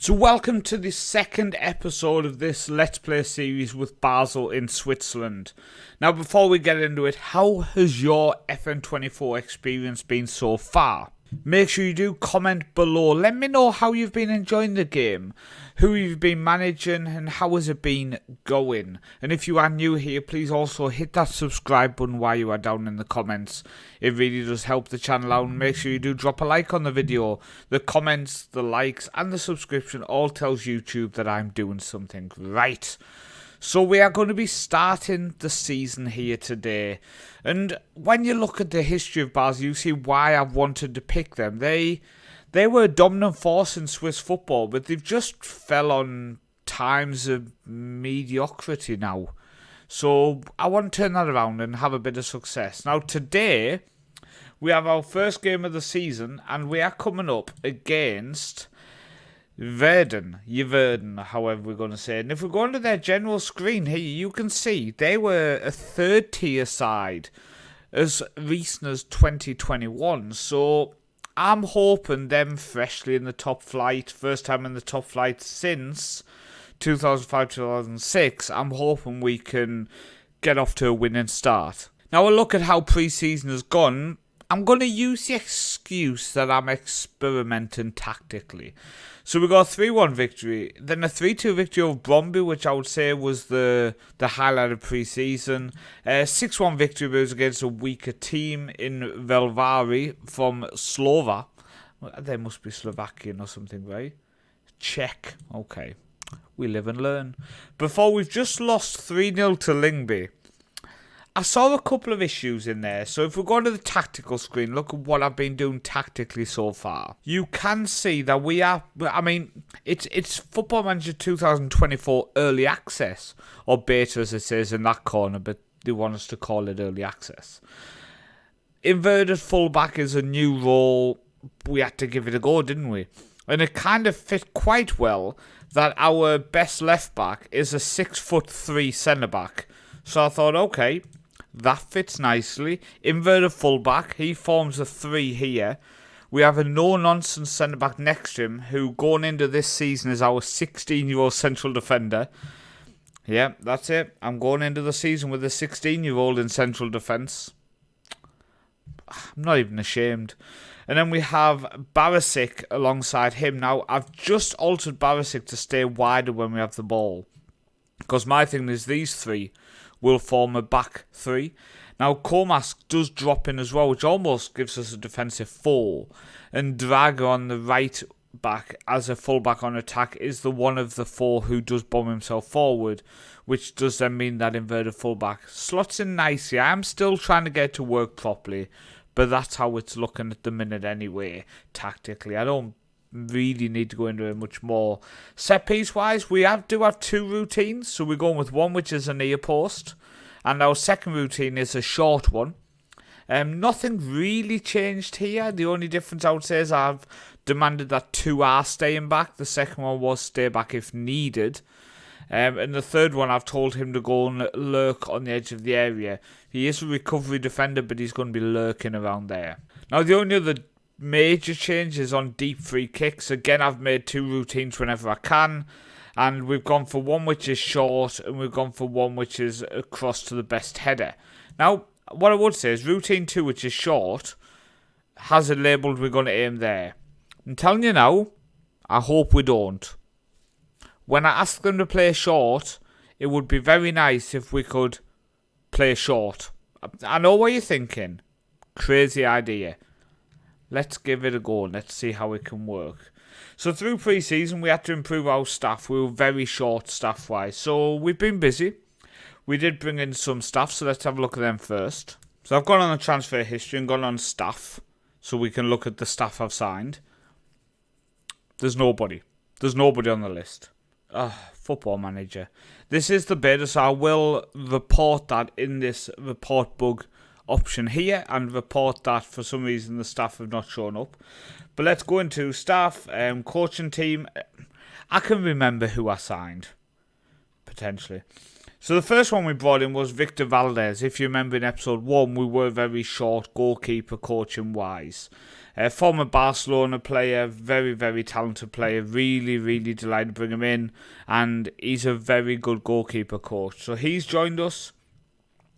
So welcome to the second episode of this Let's Play series with Basel in Switzerland. Now before we get into it, how has your FM24 experience been so far? Make sure you do comment below. Let me know how you've been enjoying the game, who you've been managing and how has it been going. And if you are new here, please also hit that subscribe button while you are down in the comments. It really does help the channel out, and make sure you do drop a like on the video. The comments, the likes and the subscription all tells YouTube that I'm doing something right. So we are going to be starting the season here today, and when you look at the history of Basel, you see why I've wanted to pick them. They were a dominant force in Swiss football, but they've just fell on times of mediocrity now. So I want to turn that around and have a bit of success. Now today, we have our first game of the season, and we are coming up against Verden, however we're going to say it. And if we go into their general screen here, you can see they were a third tier side as recent as 2021. So I'm hoping them freshly in the top flight, first time in the top flight since 2005-2006. I'm hoping we can get off to a winning start. Now a look at how pre-season has gone. I'm going to use the excuse that I'm experimenting tactically. So we got a 3-1 victory, then a 3-2 victory over Bromby, which I would say was the highlight of pre-season. 6-1 victory was against a weaker team in Velvari from Slova. They must be Slovakian or something, right? Czech. Okay. We live and learn. Before we've just lost 3-0 to Lyngby. I saw a couple of issues in there, so if we go to the tactical screen, look at what I've been doing tactically so far. You can see that we are, it's Football Manager 2024 Early Access, or Beta as it says in that corner, but they want us to call it Early Access. Inverted fullback is a new role. We had to give it a go, didn't we? And it kind of fit quite well that our best left back is a 6'3" centre back. So I thought, okay, that fits nicely. Inverted fullback, he forms a 3 here. We have a no-nonsense centre-back next to him, who going into this season is our 16-year-old central defender. Yeah, that's it. I'm going into the season with a 16-year-old in central defence. I'm not even ashamed. And then we have Barisic alongside him. Now, I've just altered Barisic to stay wider when we have the ball, because my thing is these three will form a back 3. Now, Kormas does drop in as well, which almost gives us a defensive 4. And Draga on the right back as a fullback on attack is the one of the 4 who does bomb himself forward, which does then mean that inverted fullback slots in nicely. I'm still trying to get it to work properly, but that's how it's looking at the minute anyway, tactically. I don't really need to go into it much more. Set piece wise, we do have 2 routines, so we're going with one which is a near post, and our second routine is a short one. Nothing really changed here. The only difference I would say is I've demanded that 2 are staying back. The second one was stay back if needed. And the third one, I've told him to go and lurk on the edge of the area. He is a recovery defender, but he's going to be lurking around there. Now, the only other major changes on deep free kicks. Again, I've made 2 routines whenever I can, and we've gone for one which is short, and we've gone for one which is across to the best header. Now, what I would say is routine 2, which is short, has it labelled we're going to aim there. I'm telling you now, I hope we don't. When I ask them to play short, it would be very nice if we could play short. I know what you're thinking. Crazy idea. Let's give it a go. Let's see how it can work. So through pre-season, we had to improve our staff. We were very short staff-wise. So we've been busy. We did bring in some staff, so let's have a look at them first. So I've gone on the transfer history and gone on staff, so we can look at the staff I've signed. There's nobody. There's nobody on the list. Football Manager. This is the beta, so I will report that in this report bug option here, and report that for some reason the staff have not shown up. But let's go into staff, coaching team. I can remember who I signed, potentially. So the first one we brought in was Victor Valdez. If you remember in episode 1, we were very short goalkeeper coaching wise. Former Barcelona player, very, very talented player. Really, really delighted to bring him in. And he's a very good goalkeeper coach. So he's joined us.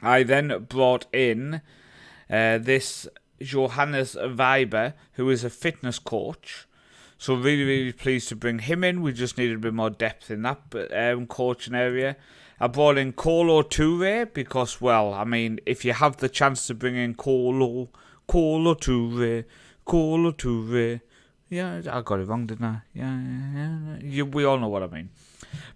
I then brought in this Johannes Weiber, who is a fitness coach. So really, really pleased to bring him in. We just needed a bit more depth in that coaching area. I brought in Kolo Toure because, well, I mean, if you have the chance to bring in Kolo Toure. Yeah, I got it wrong, didn't I? Yeah. We all know what I mean.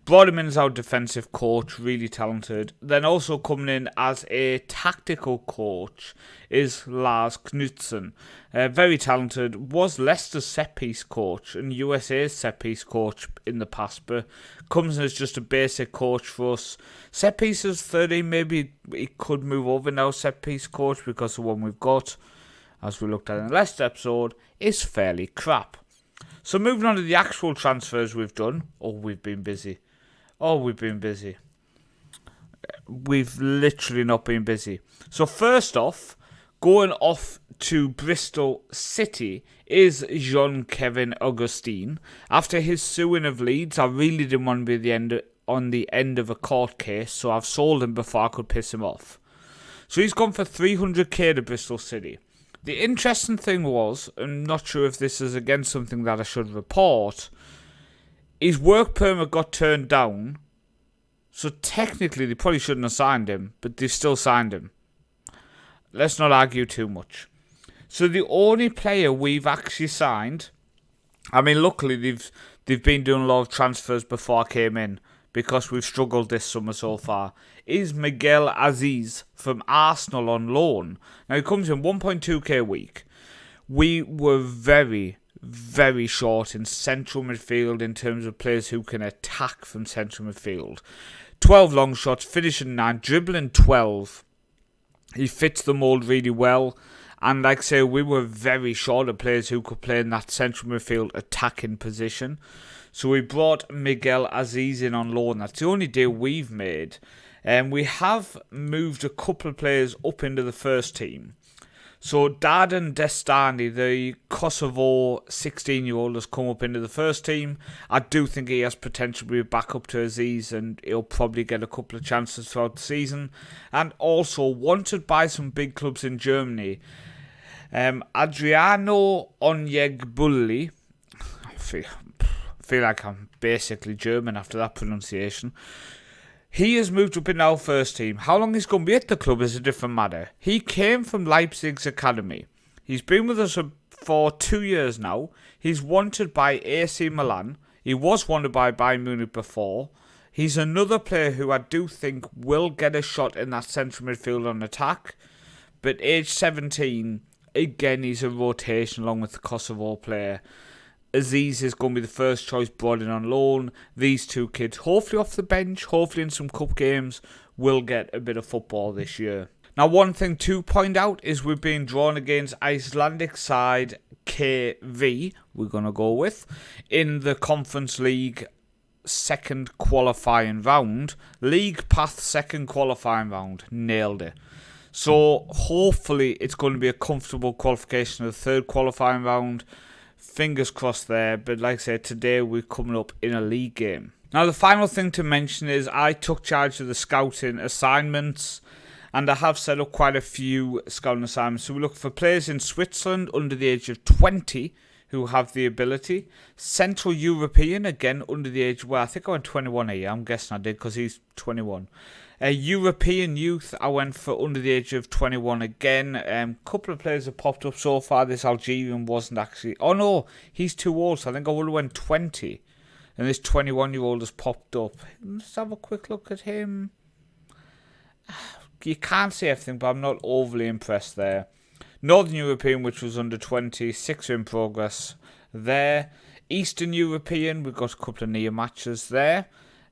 Brought him in as our defensive coach, really talented. Then also coming in as a tactical coach is Lars Knudsen. Very talented, was Leicester's set-piece coach and USA's set-piece coach in the past, but comes in as just a basic coach for us. Set-pieces 30, maybe he could move over now, set-piece coach, because the one we've got, as we looked at in the last episode, is fairly crap. So moving on to the actual transfers we've done. We've been busy. We've literally not been busy. So first off, going off to Bristol City is Jean-Kevin Augustin. After his suing of Leeds, I really didn't want to be on the end of a court case, so I've sold him before I could piss him off. So he's gone for 300k to Bristol City. The interesting thing was, I'm not sure if this is again something that I should report, his work permit got turned down, so technically they probably shouldn't have signed him, but they've still signed him. Let's not argue too much. So the only player we've actually signed, I mean, luckily they've been doing a lot of transfers before I came in, because we've struggled this summer so far, is Miguel Aziz from Arsenal on loan. Now he comes in 1.2k a week. We were very, very short in central midfield in terms of players who can attack from central midfield. 12 long shots, finishing 9, dribbling 12. He fits the mould really well. And like I say, we were very short of players who could play in that central midfield attacking position. So we brought Miguel Aziz in on loan. That's the only deal we've made. And we have moved a couple of players up into the first team. So Dardan Destani, the Kosovo 16-year-old, has come up into the first team. I do think he has potential to be back up to Aziz, and he'll probably get a couple of chances throughout the season. And also wanted by some big clubs in Germany. Adriano Onyegbulli, I feel like I'm basically German after that pronunciation. He has moved up in our first team. How long he's going to be at the club is a different matter. He came from Leipzig's academy. He's been with us for 2 years now. He's wanted by AC Milan. He was wanted by Bayern Munich before. He's another player who I do think will get a shot in that central midfield on attack. But age 17, again, he's a rotation along with the Kosovo player. Aziz is going to be the first choice brought in on loan. These two kids, hopefully off the bench, hopefully in some cup games, will get a bit of football this year. Now, one thing to point out is we're being drawn against Icelandic side KV, we're going to go with, in the Conference League second qualifying round. League Path second qualifying round. Nailed it. So, hopefully, it's going to be a comfortable qualification of the third qualifying round. Fingers crossed there, but like I said, today we're coming up in a league game. Now the final thing to mention is I took charge of the scouting assignments, and I have set up quite a few scouting assignments. So we look for players in Switzerland under the age of 20 who have the ability. Central European, again under the age, well I think I went 21 here, I'm guessing I did because he's 21. European youth, I went for under the age of 21 again. Couple of players have popped up so far. This Algerian wasn't actually... Oh no, he's too old, so I think I would have went 20. And this 21-year-old has popped up. Let's have a quick look at him. You can't see everything, but I'm not overly impressed there. Northern European, which was under 20. 6 are in progress there. Eastern European, we've got a couple of near matches there.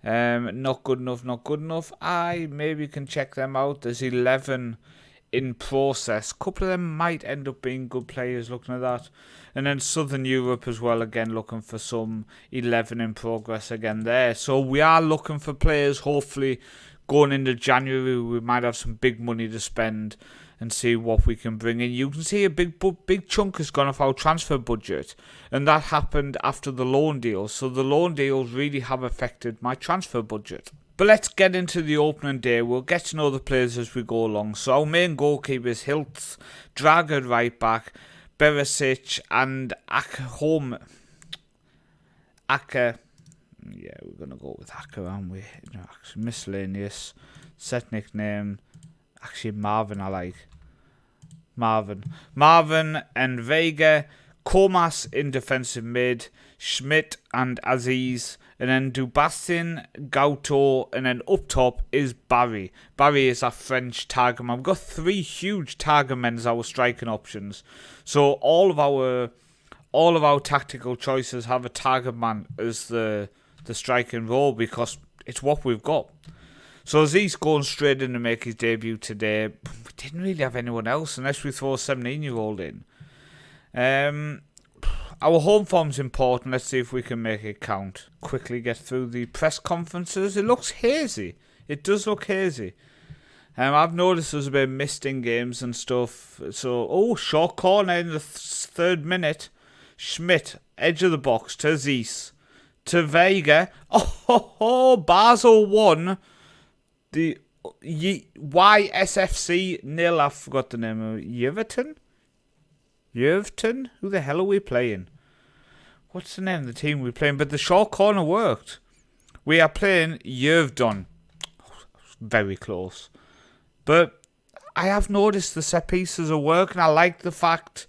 Not good enough. I maybe can check them out. There's 11 in process. A couple of them might end up being good players looking at that. And then Southern Europe as well, again looking for some 11 in progress again there. So we are looking for players, hopefully going into January we might have some big money to spend. and see what we can bring in. You can see a big chunk has gone off our transfer budget, and that happened after the loan deals. So the loan deals really have affected my transfer budget. But let's get into the opening day. We'll get to know the players as we go along. So our main goalkeepers, Hiltz, Draga at right back, Beresic and Aka. Yeah, we're going to go with Aka, aren't we? No, actually, miscellaneous. Set nickname. Actually, Marvin I like. Marvin and Vega. Comas in defensive mid. Schmidt and Aziz. And then Dubastin, Gauto. And then up top is Barry. Barry is our French target man. We've got 3 huge target men as our striking options. So all of our tactical choices have a target man as the striking role because it's what we've got. So Aziz going straight in to make his debut today. We didn't really have anyone else unless we throw a 17-year-old in. Our home form's important. Let's see if we can make it count. Quickly get through the press conferences. It looks hazy. It does look hazy. I've noticed there's a bit of mist in games and stuff. So, short corner in the 3rd minute. Schmidt, edge of the box to Aziz. To Vega. Basel 1. The YSFC 0. I forgot the name of Yeverton? Who the hell are we playing? What's the name of the team we're playing? But the short corner worked. We are playing Yeverton. Very close. But I have noticed the set pieces are working. I like the fact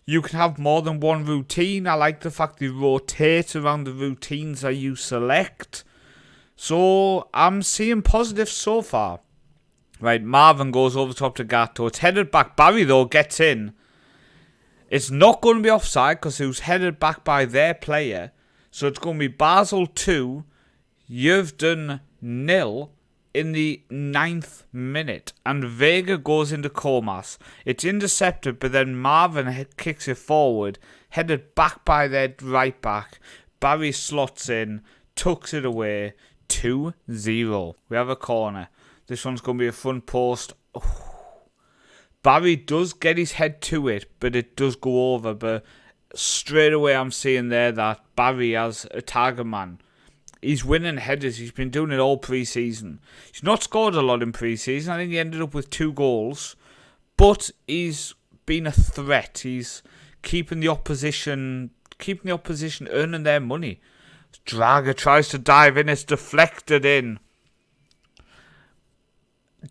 you can have more than one routine. I like the fact they rotate around the routines that you select. So I'm seeing positives so far. Right, Marvin goes over the top to Gatto. It's headed back. Barry, though, gets in. It's not going to be offside because it was headed back by their player. So it's going to be Basel 2, Yeverton 0 in the 9th minute. And Vega goes into Comas. It's intercepted, but then Marvin kicks it forward. Headed back by their right back. Barry slots in, tucks it away. 2-0. We have a corner. This one's going to be a front post. Barry does get his head to it, but it does go over. But straight away I'm seeing there that Barry has a target man. He's winning headers. He's been doing it all pre-season. He's not scored a lot in pre-season. I think he ended up with 2 goals. But he's been a threat. He's keeping the opposition earning their money. Draga tries to dive in. It's deflected in.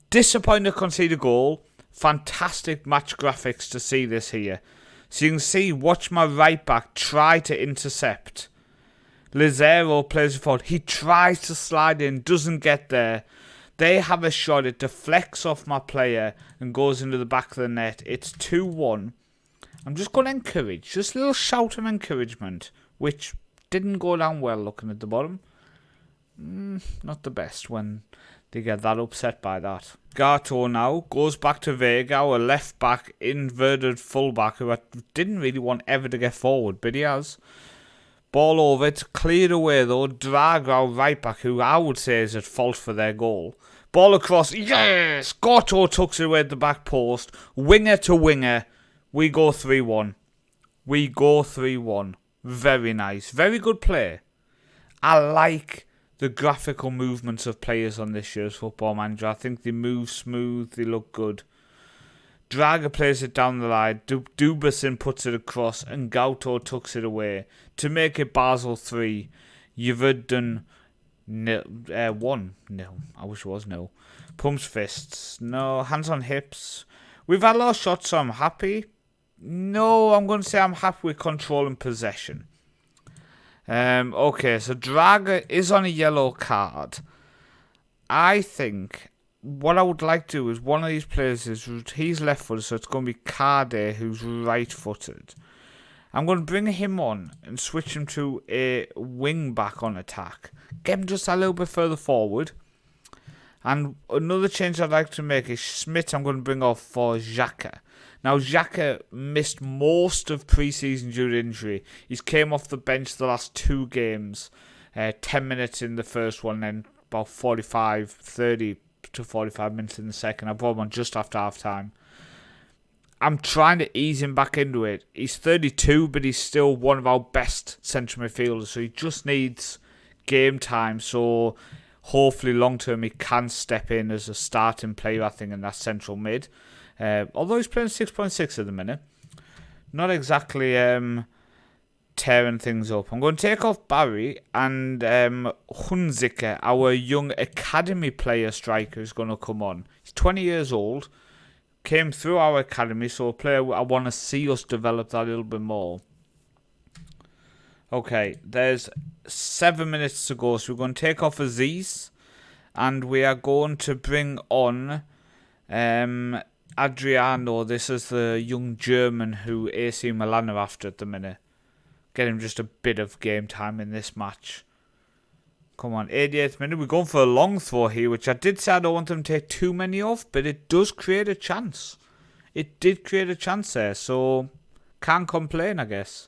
Disappointed conceded goal. Fantastic match graphics to see this here. So you can see, watch my right back try to intercept. Lizero plays it forward. He tries to slide in, doesn't get there. They have a shot. It deflects off my player and goes into the back of the net. It's 2-1. I'm just going to encourage. Just a little shout of encouragement, which didn't go down well looking at the bottom. Not the best when they get that upset by that. Gato now goes back to Vega, our left back, inverted fullback, who I didn't really want ever to get forward, but he has. Ball over, it's cleared away though. Draga, our right back, who I would say is at fault for their goal. Ball across, yes! Gato tucks it away at the back post. Winger to winger. We go 3-1. We go 3-1. Very nice. Very good play. I like the graphical movements of players on this year's Football Manager. I think they move smooth. They look good. Draga plays it down the line. Dubasin puts it across. And Gauto tucks it away. To make it Basel 3. Yeverton 1. No. I wish it was no. Pumps fists. No. Hands on hips. We've had a lot of shots, so I'm happy. No, I'm going to say I'm happy with control and possession. Okay, so Draga is on a yellow card. I think what I would like to do is one of these players he's left-footed, so it's going to be Kade, who's right-footed. I'm going to bring him on and switch him to a wing-back on attack. Get him just a little bit further forward. And another change I'd like to make is Schmidt I'm going to bring off for Xhaka. Now, Xhaka missed most of pre-season due to injury. He's came off the bench the last 2 games. 10 minutes in the first one, then about 30 to 45 minutes in the second. I brought him on just after half-time. I'm trying to ease him back into it. He's 32, but he's still one of our best central midfielders. So he just needs game time. So hopefully long term he can step in as a starting player, I think, in that central mid. Although he's playing 6.6 at the minute. Not exactly tearing things up. I'm going to take off Barry, and Hunziker, our young academy player striker, is going to come on. He's 20 years old. Came through our academy, so a player I want to see us develop that a little bit more. Okay, there's 7 minutes to go, so we're going to take off Aziz, and we are going to bring on Adriano. This is the young German who AC Milan are after at the minute. Get him just a bit of game time in this match. Come on, 88th minute. We're going for a long throw here, which I did say I don't want them to take too many of, but it does create a chance. It did create a chance there, so can't complain, I guess.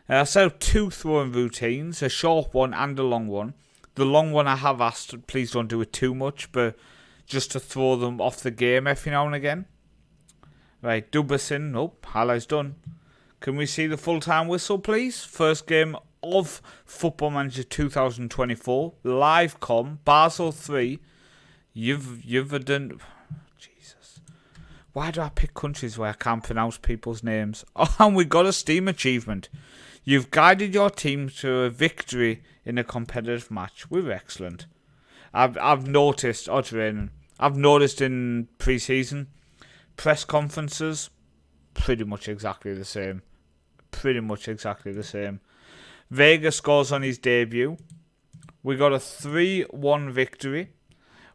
I set up 2 throwing routines, a short one and a long one. The long one I have asked, please don't do it too much, but just to throw them off the game every now and again. Right, Duberson. Nope, highlight's done. Can we see the full-time whistle, please? First game of Football Manager 2024. Live com. Basel 3. You've done... Jesus. Why do I pick countries where I can't pronounce people's names? Oh, and we got a Steam achievement. You've guided your team to a victory in a competitive match. We're excellent. I've noticed, I've noticed in pre-season press conferences, pretty much exactly the same. Vega scores on his debut. We got a 3-1 victory.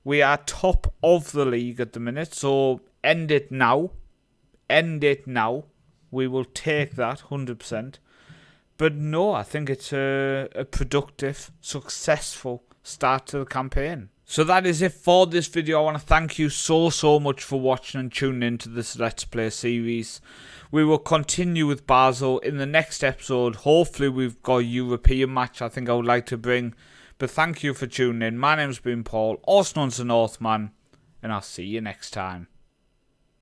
We are top of the league at the minute, so end it now. We will take that 100%. But no, I think it's a productive, successful start to the campaign. So that is it for this video. I want to thank you so much for watching and tuning into this Let's Play series. We will continue with Basel in the next episode. Hopefully we've got a European match I think I would like to bring. But thank you for tuning in. My name's been Paul, also known as the Northman, and I'll see you next time.